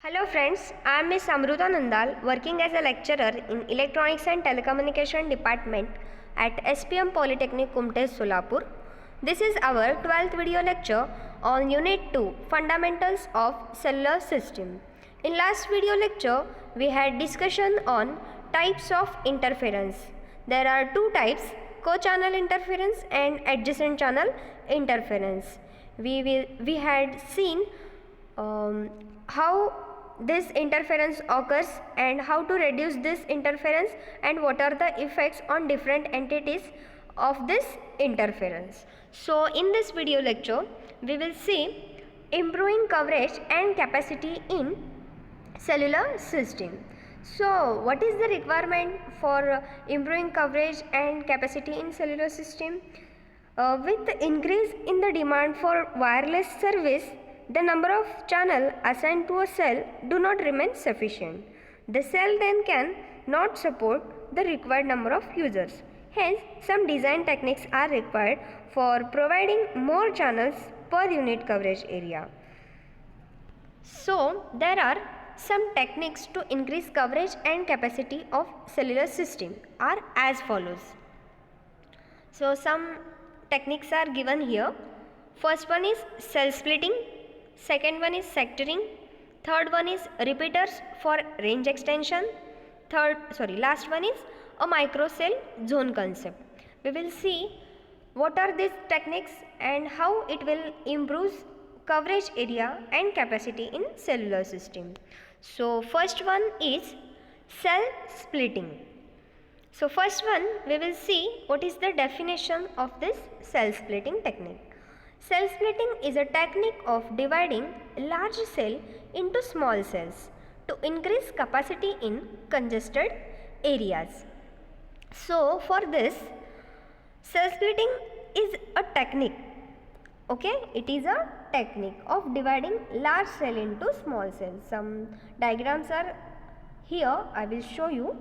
Hello friends, I am Ms. Amruta Nandal, working as a lecturer in Electronics and Telecommunication Department at SPM Polytechnic Kumte, Solapur. This is our 12th video lecture on Unit 2, Fundamentals of Cellular System. In last video lecture, we had discussion on types of interference. There are two types, co-channel interference and adjacent channel interference. We had seen how this interference occurs and how to reduce this interference and what are the effects on different entities of this interference. So in this video lecture we will see improving coverage and capacity in cellular system. So what is the requirement for improving coverage and capacity in cellular system? With the increase in the demand for wireless service, the number of channels assigned to a cell do not remain sufficient. The cell then can not support the required number of users. Hence, some design techniques are required for providing more channels per unit coverage area. So, there are some techniques to increase coverage and capacity of cellular system are as follows. So, some techniques are given here. First one is cell splitting. Second one is sectoring. Third one is repeaters for range extension. Last one is a microcell zone concept. We will see what are these techniques and how it will improve coverage area and capacity in cellular system. So first one is cell splitting. So first one we will see what is the definition of this cell splitting technique. Cell splitting is a technique of dividing large cell into small cells to increase capacity in congested areas. So for this, cell splitting is a technique. Okay, it is a technique of dividing large cell into small cells. Some diagrams are here, I will show you.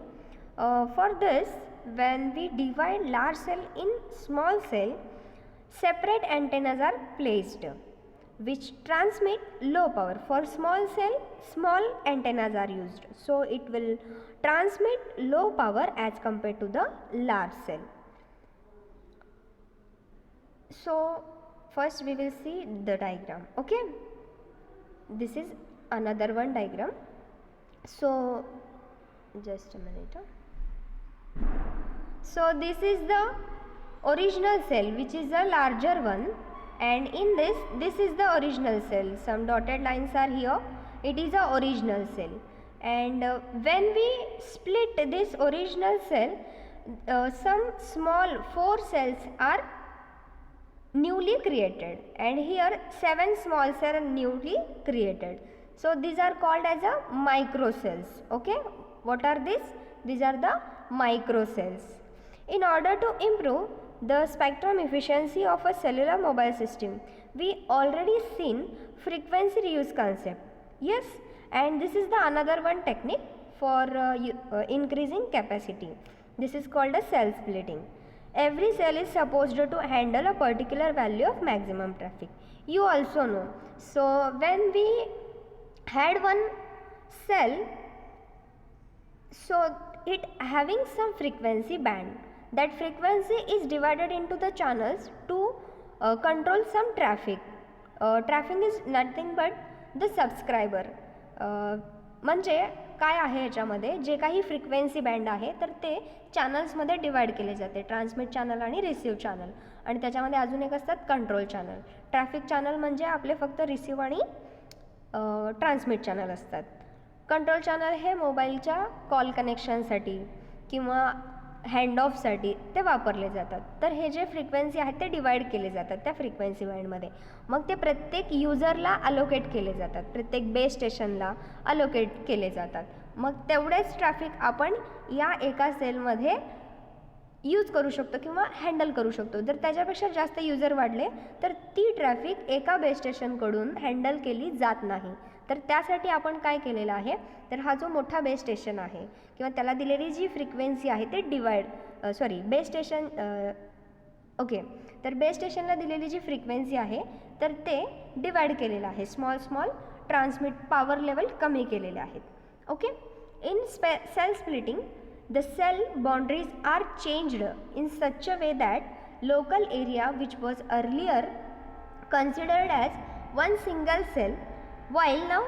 For this, when we divide large cell in small cell, separate antennas are placed which transmit low power. For small cell, small antennas are used. So it will transmit low power as compared to the large cell. So first we will see the diagram. Okay, this is another one diagram. So just a minute. So this is the original cell, which is a larger one, and in this is the original cell. Some dotted lines are here. It is a original cell, and when we split this original cell, some small 4 cells are newly created, and here 7 small cells are newly created. So these are called as a microcells. Okay, what are these? These are the microcells. In order to improve the spectrum efficiency of a cellular mobile system, we already seen frequency reuse concept. Yes, and this is the another one technique for increasing capacity. This is called a cell splitting. Every cell is supposed to handle a particular value of maximum traffic. You also know. So when we had one cell, so it having some frequency band. That frequency is divided into the channels to control some traffic. Traffic is nothing but the subscriber. म्हणजे काय आहे याच्यामध्ये जे काही frequency band आहे तर ते चॅनल्समध्ये divide केले जाते. ट्रान्समिट चॅनल आणि रिसीव्ह चॅनल, आणि त्याच्यामध्ये अजून एक असतात कंट्रोल चॅनल. ट्रॅफिक चॅनल म्हणजे आपले फक्त रिसीव्ह आणि ट्रान्समिट चॅनल असतात. कंट्रोल चॅनल हे मोबाईलच्या कॉल कनेक्शनसाठी किंवा हँड ऑफसाठी ते वापरले जातात. तर हे जे फ्रिक्वेन्सी आहेत ते डिवाइड केले जातात त्या फ्रिक्वेन्सी बँडमध्ये. मग ते प्रत्येक युजरला अलोकेट केले जातात, प्रत्येक बेस स्टेशनला अलोकेट केले जातात. मग तेवढेच ट्रॅफिक आपण या एका सेलमध्ये यूज करू शकतो किंवा हँडल करू शकतो. जर त्याच्यापेक्षा जास्त युजर वाढले तर ती ट्रॅफिक एका बेस स्टेशनकडून हँडल केली जात नाही. तर त्यासाठी आपण काय केलेलं आहे, तर हा जो मोठा बेस स्टेशन आहे किंवा त्याला दिलेली जी फ्रिक्वेन्सी आहे ते बेस स्टेशन ओके, तर बेस स्टेशनला दिलेली जी फ्रिक्वेन्सी आहे तर ते डिवाइड केलेलं आहे स्मॉल ट्रान्समिट पॉवर लेवल कमी केलेले आहेत. Okay. In cell splitting the cell boundaries are changed in such a way that local area which was earlier considered as one single cell while now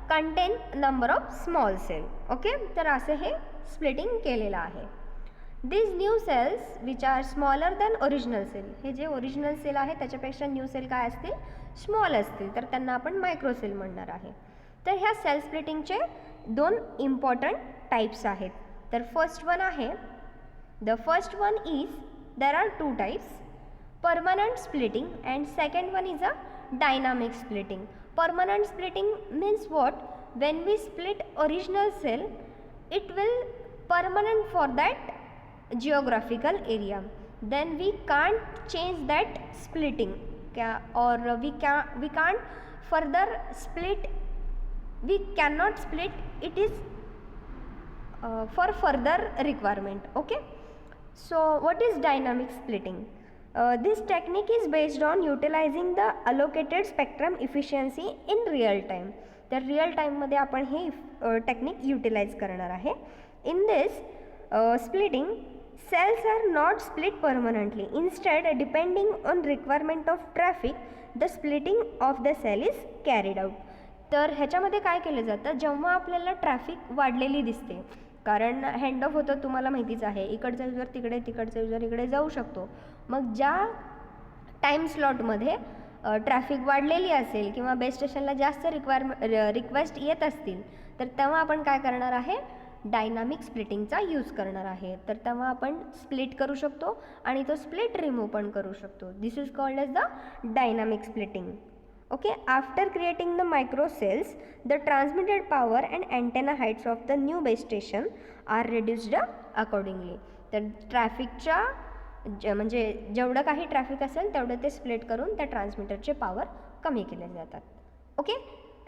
contain number of small cell. okay, तर असे हे splitting केलेलं आहे. these new cells which are smaller than original cell, hey J original cell आहे त्याच्यापेक्षा new cell काय असतील, small असतील, तर त्यांना आपण मायक्रो सेल म्हणणार आहे. तर ह्या सेल स्प्लिटिंगचे दोन इम्पॉर्टंट टाईप्स आहेत. तर फर्स्ट वन आहे, the first one is, there are two types, permanent splitting and second one is a dynamic splitting. Permanent splitting means what, when we split original cell it will permanent for that geographical area, then we can't change that splitting, or we can't further split, we cannot split, it is for further requirement. okay, so what is dynamic splitting? This technique is based on utilizing the allocated spectrum efficiency in real time. तर real टाईममध्ये आपण हे technique utilise करणार आहे. In this splitting cells are not split permanently, instead depending on requirement of traffic the splitting of the cell is carried out. तर ह्याच्यामध्ये काय केलं जातं, जेव्हा आपल्याला ट्रॅफिक वाढलेली दिसते, कारण हँड ऑफ होतं तुम्हाला माहितीच आहे, इकडचा युजर तिकडे, तिकडचा युजर इकडे जाऊ शकतो. मग ज्या टाईम स्लॉटमध्ये ट्रॅफिक वाढलेली असेल किंवा बेस स्टेशनला जास्त रिक्वेस्ट येत असतील, तर तेव्हा आपण काय करणार आहे, डायनामिक स्प्लिटिंगचा यूज करणार आहे. तर तेव्हा आपण स्प्लिट करू शकतो आणि तो स्प्लिट रिमूव्ह पण करू शकतो. This is called as the dynamic splitting. okay, after creating the micro cells, the transmitted power and antenna heights of the new base station are reduced accordingly. तर ट्रॅफिकच्या म्हणजे जेवढं काही ट्रॅफिक असेल तेवढं ते स्प्लिट करून त्या ट्रान्समीटरचे पॉवर कमी केले जातात. Okay.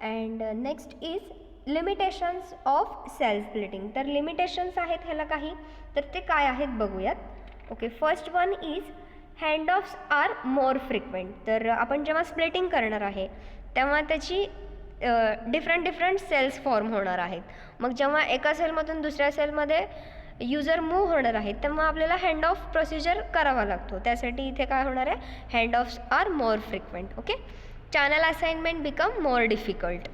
And next is limitations of cell splitting. तर लिमिटेशन्स आहेत ह्याला काही, तर ते काय आहेत बघूयात. Okay, first one is hand offs are more frequent. तर आपण जेव्हा स्प्लिटिंग करणार आहे तेव्हा त्याची डिफरंट सेल्स फॉर्म होणार आहेत. मग जेव्हा एका सेलमधून दुसऱ्या सेलमध्ये युजर मूव्ह होणार आहेत तेव्हा आपल्याला हँड ऑफ प्रोसिजर करावा लागतो. त्यासाठी इथे काय होणार आहे, hand offs are more frequent. Okay. Channel assignment become more difficult.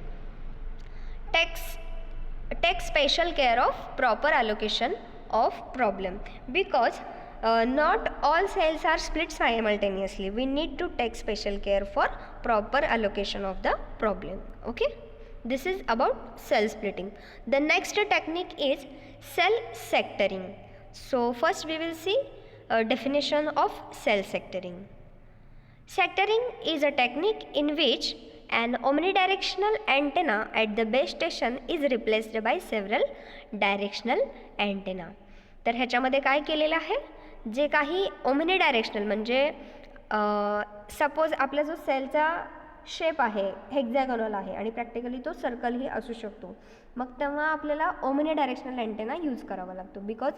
Take special care of proper allocation of problem because not all cells are split simultaneously. We need to take special care for proper allocation of the problem. Okay, this is about cell splitting. The next technique is cell sectoring. So first we will see a definition of cell sectoring. Sectoring is a technique in which an omnidirectional antenna at the base station is replaced by several directional antenna. तर ह्याच्यामध्ये काय केलेलं आहे, जे काही omni directional म्हणजे suppose आपला जो सेलचा shape आहे हेक्झॅगोनल आहे आणि प्रॅक्टिकली तो सर्कलही असू शकतो, मग तेव्हा आपल्याला ओमनी डायरेक्शनल अँटेना यूज करावा लागतो. बिकॉज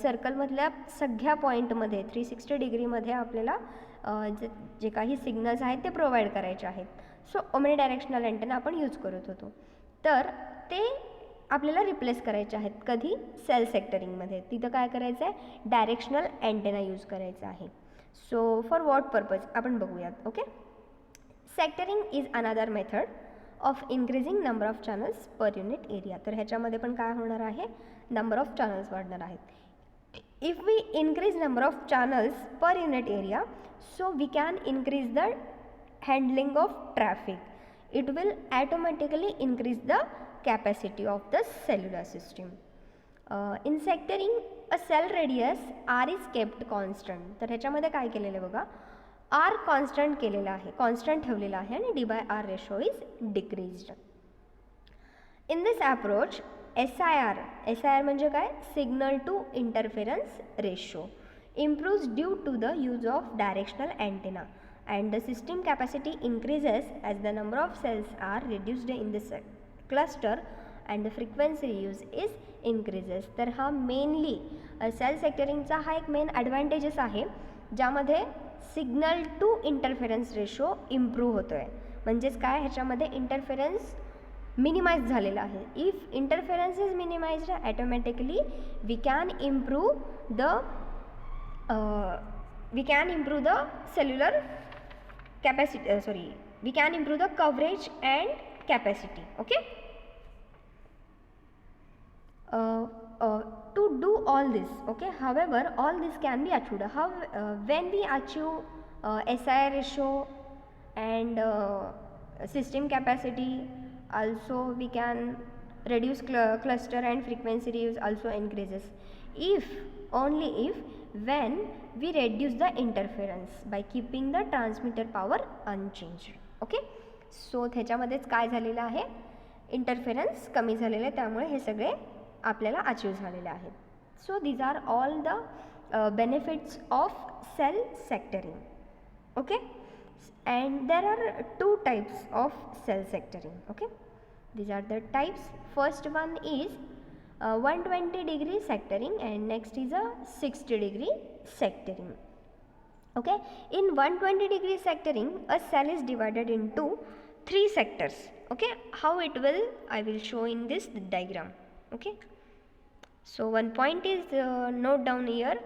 सर्कलमधल्या सगळ्या पॉईंटमध्ये 360 डिग्रीमध्ये आपल्याला जे काही सिग्नल्स आहेत ते प्रोव्हाइड करायचे आहेत. सो ओमनी डायरेक्शनल अँटेना आपण यूज करत होतो. तर ते आपल्याला रिप्लेस करायचे आहेत. कधी, सेल सेक्टरिंगमध्ये. तिथं काय करायचं आहे, डायरेक्शनल अँटेना यूज करायचा आहे. सो फॉर वॉट पर्पज आपण बघूयात. Okay. Sectoring is another method of increasing number of channels per unit area. तर ह्याच्यामध्ये पण काय होणार आहे, नंबर ऑफ चॅनल्स वाढणार आहेत. If we increase number of channels per unit area, so we can increase the handling of traffic. It will automatically increase the capacity of the cellular system. In sectoring, a cell radius r is kept constant. तर ह्याच्यामध्ये काय केलेलं बघा, r constant केलेला आहे, constant ठेवलेला आहे आणि d/r ratio is decreased. In this approach SIR म्हणजे काय, signal to interference ratio improves due to the use of directional antenna and the system capacity increases as the number of cells are reduced in the cluster and the frequency use is increases. तर हा mainly cell सेक्टरिंगचा हा एक main advantages आहे, ज्यामध्ये signal to interference ratio improve होतो आहे. म्हणजेच काय, ह्याच्यामध्ये इंटरफेरन्स मिनिमाइज झालेला आहे. If interference is minimised automatically we can improve the cellular capacity, we can improve the coverage and capacity. Okay, to do all this, okay, however all this can be achieved when we achieve SI ratio and system capacity. Also we can reduce cluster and frequency reuse also increases only if when we reduce the interference by keeping the transmitter power unchanged. Okay, so त्याच्यामध्येच काय झालेलं आहे, interference कमी झालेलं आहे, त्यामुळे हे सगळे आपल्याला अचीव झालेले आहेत. So these are all the benefits of cell sectoring. Okay, and there are two types of cell sectoring. Okay, these are the types. First one is 120 degree sectoring and next is a 60 degree sectoring. Okay, in 120 degree sectoring a cell is divided into 3 sectors. Okay, how it will, I will show in this diagram. Okay, so one point is note down here.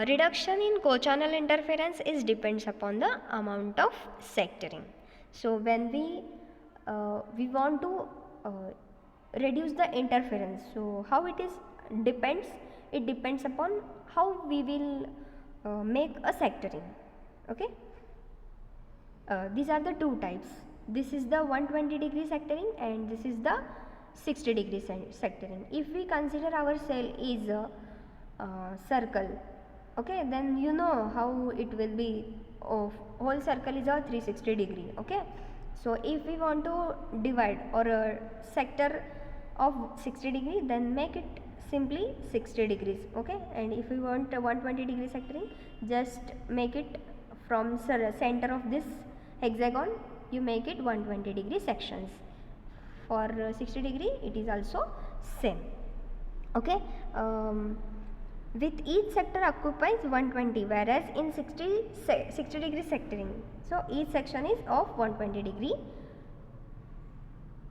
Reduction in co-channel interference is depends upon the amount of sectoring. So when we want to reduce the interference, so how it is depends, it depends upon how we will make a sectoring. Okay, these are the two types. This is the 120 degree sectoring and this is the 60 degree sectoring. If we consider our cell is a circle, okay, then you know how it will be. Whole circle is a 360 degree. Okay, so if we want to divide or a sector of 60 degree, then make it simply 60 degrees. Okay, and if we want a 120 degree sectoring, just make it from center of this hexagon, you make it 120 degree sections. For 60 degree it is also same. Okay, with each sector occupies 120, whereas in 60 degree sectoring, so each section is of 120 degree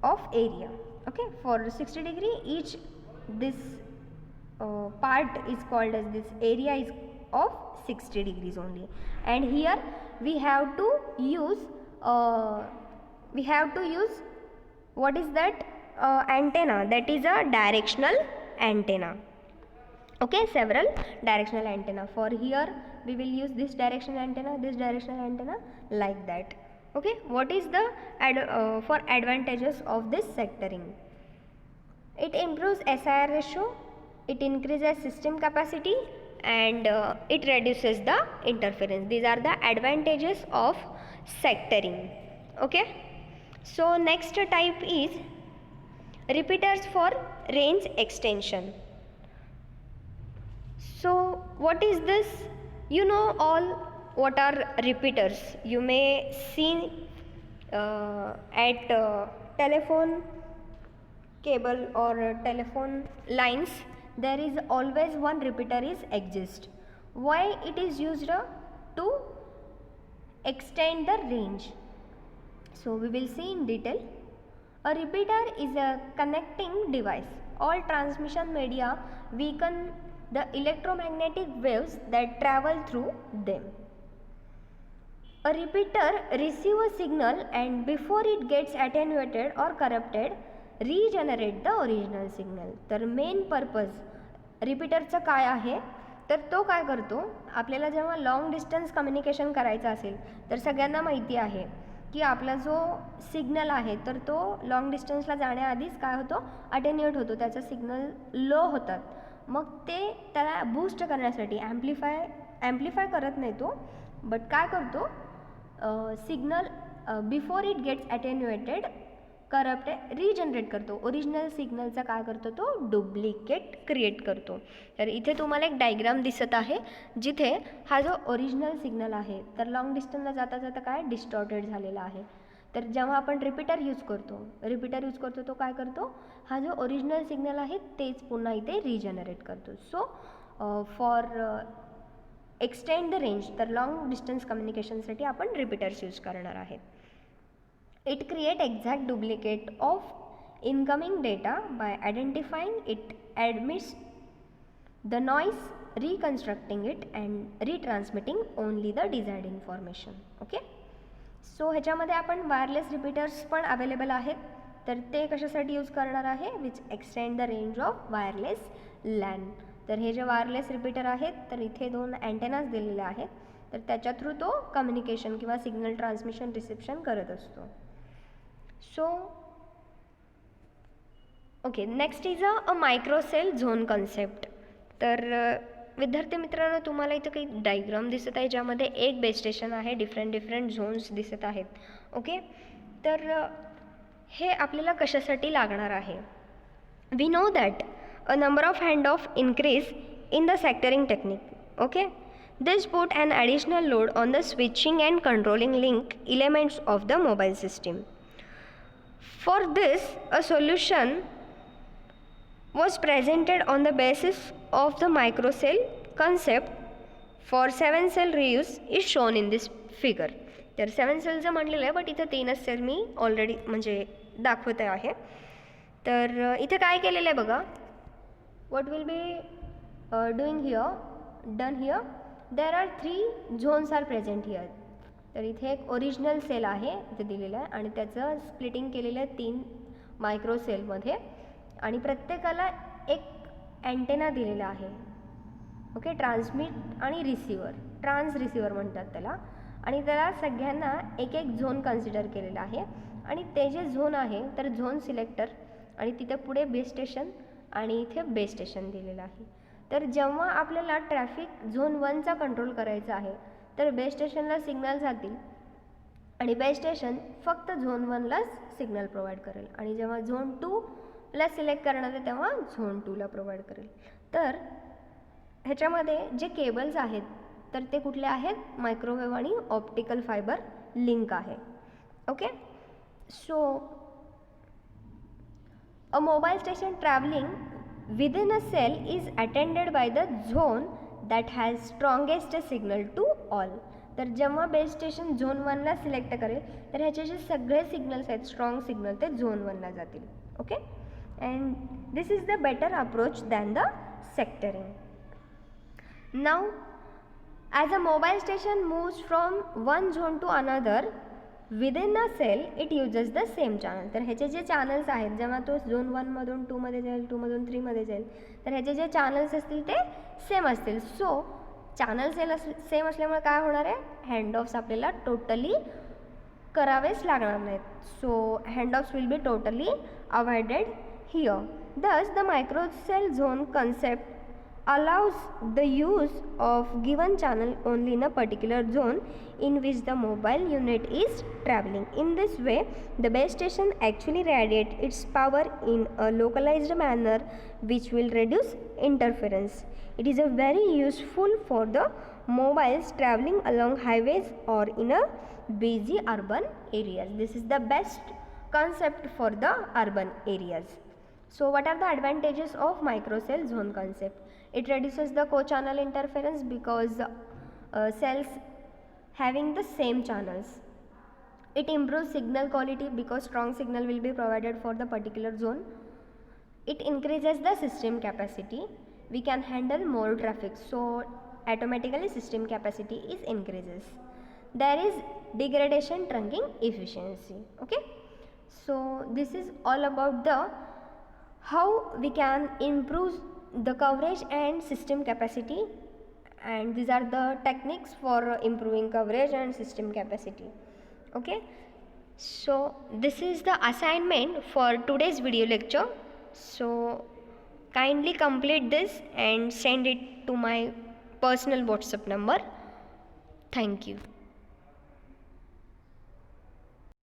of area. Okay, for 60 degree each this part is called as, this area is of 60 degrees only, and here we have to use what is that antenna, that is a directional antenna. Okay, several directional antenna. For here we will use this directional antenna, like that. Okay, what is the for advantages of this sectoring? It improves SIR ratio, it increases system capacity, and it reduces the interference. These are the advantages of sectoring. Okay, so next type is repeaters for range extension. So what is this? You know all what are repeaters. You may see at telephone cable or telephone lines, there is always one repeater is exist. Why it is used? To extend the range. So we will see in detail. A repeater is a connecting device. All transmission media weaken the electromagnetic waves that travel through them. A repeater receives a signal and before it gets attenuated or corrupted, regenerate the original signal. तर main purpose रिपीटरचं काय आहे, तर तो काय करतो, आपल्याला जेव्हा long distance communication करायचं असेल तर सगळ्यांना माहिती आहे की आपला जो सिग्नल आहे तर तो लॉंग डिस्टन्सला जाण्याआधीच काय होतो, अटेन्युएट होतो, त्याचा सिग्नल लो होतात. मग ते त्याला बूस्ट करण्यासाठी ॲम्प्लिफाय करत नाही तो, बट काय करतो, signal before it gets attenuated corrupt regenerate करतो. ओरिजिनल सिग्नलचा काय करतो, तो डुप्लिकेट क्रिएट करतो. तर इथे तुम्हाला एक डायग्राम दिसत आहे जिथे हा जो ओरिजिनल सिग्नल आहे तर लॉंग डिस्टन्सला जाता जाता काय डिस्टॉर्टेड झालेला आहे. तर जेव्हा आपण रिपीटर यूज करतो तो काय करतो, हा जो ओरिजिनल सिग्नल आहे तेच पुन्हा इथे रिजनरेट करतो. So for extend the range, तर लॉंग डिस्टन्स कम्युनिकेशनसाठी आपण रिपीटर्स यूज करणार आहेत. It creates exact duplicate of incoming data by identifying it, admits the noise, reconstructing it and retransmitting only the desired information. Okay, so ह्याच्यामध्ये आपण wireless repeaters पण available आहेत, तर ते कशासाठी यूज करणार आहे, which extend the range of wireless LAN. तर हे जे वायरलेस रिपीटर आहेत, तर इथे 2 अँटेनाज दिलेले आहेत, तर त्याच्या थ्रू तो कम्युनिकेशन किंवा सिग्नल ट्रान्समिशन रिसेप्शन करत असतो. So okay, next is a microcell zone concept. तर विद्यार्थी मित्रांनो, तुम्हाला इथं काही डायग्राम दिसत आहे ज्यामध्ये एक बेस स्टेशन आहे, डिफरंट झोन्स दिसत आहेत. ओके, तर हे आपल्याला कशासाठी लागणार आहे. We know that a number of hand off increase in the sectoring technique. Okay, this put an additional load on the switching and controlling link elements of the mobile system. For this, a solution was presented on the basis of the microcell concept for 7 cell reuse is shown in this figure. तर 7 सेलचं म्हणलेलं आहे, but इथं 3च cell मी already म्हणजे दाखवते आहे. तर इथे काय केलेलं आहे बघा, what will be done here, there are 3 zones are present here. तर इथे एक ओरिजिनल सेल आहे इथे दिलेलं आहे आणि त्याचं स्प्लिटिंग केलेलं आहे 3 मायक्रो सेलमध्ये आणि प्रत्येकाला एक अँटेना दिलेला आहे. ओके, ट्रान्समिट आणि रिसिवर, ट्रान्स रिसिवर म्हणतात त्याला, आणि त्याला सगळ्यांना एक एक झोन कन्सिडर केलेला आहे. आणि ते जे झोन आहे, तर झोन सिलेक्टर आणि तिथे पुढे बेस स्टेशन आणि इथे बेस स्टेशन दिलेलं आहे. तर जेव्हा आपल्याला ट्रॅफिक झोन 1चा कंट्रोल करायचा आहे, तर बेस स्टेशनला सिग्नल जातील आणि बेस स्टेशन फक्त झोन 1लाच सिग्नल प्रोव्हाइड करेल, आणि जेव्हा झोन 2ला सिलेक्ट करणार आहे तेव्हा झोन 2ला प्रोव्हाइड करेल. तर ह्याच्यामध्ये जे केबल्स आहेत, तर ते कुठले आहेत, मायक्रोवेव्ह आणि ऑप्टिकल फायबर लिंक आहे. Okay, so a mobile station travelling within a cell is attended by the zone that has strongest signal to all. तर जेव्हा बेस स्टेशन झोन 1ला सिलेक्ट करेल, तर ह्याचे जे सगळे सिग्नल्स आहेत स्ट्रॉंग सिग्नल ते झोन 1ला जातील. Okay, and this is the better approach than the sectoring. Now as a mobile station moves from one zone to another within a cell it uses the same channel. तर ह्याचे जे channels आहेत, जेव्हा तो zone 1मधून 2मध्ये जाईल, 2मधून 3मध्ये जाईल, तर ह्याचे जे channels असतील ते सेम असतील. सो चॅनल सेम असल्यामुळे काय होणार आहे, हँडऑफ्स आपल्याला टोटली करावेच लागणार नाहीत. So handoffs will be totally avoided here. Thus the microcell zone concept allows the use of given channel only in a particular zone in which the mobile unit is traveling. In this way, the base station actually radiates its power in a localized manner which will reduce interference. It is a very useful for the mobiles traveling along highways or in a busy urban areas. This is the best concept for the urban areas. So what are the advantages of microcell zone concept? It reduces the co-channel interference because cells having the same channels. It improves signal quality because strong signal will be provided for the particular zone. It increases the system capacity. We can handle more traffic, so automatically system capacity is increases. There is degradation trunking efficiency. Okay, so this is all about the how we can improve the coverage and system capacity, and these are the techniques for improving coverage and system capacity. Okay, so this is the assignment for today's video lecture. So kindly complete this and send it to my personal WhatsApp number. Thank you.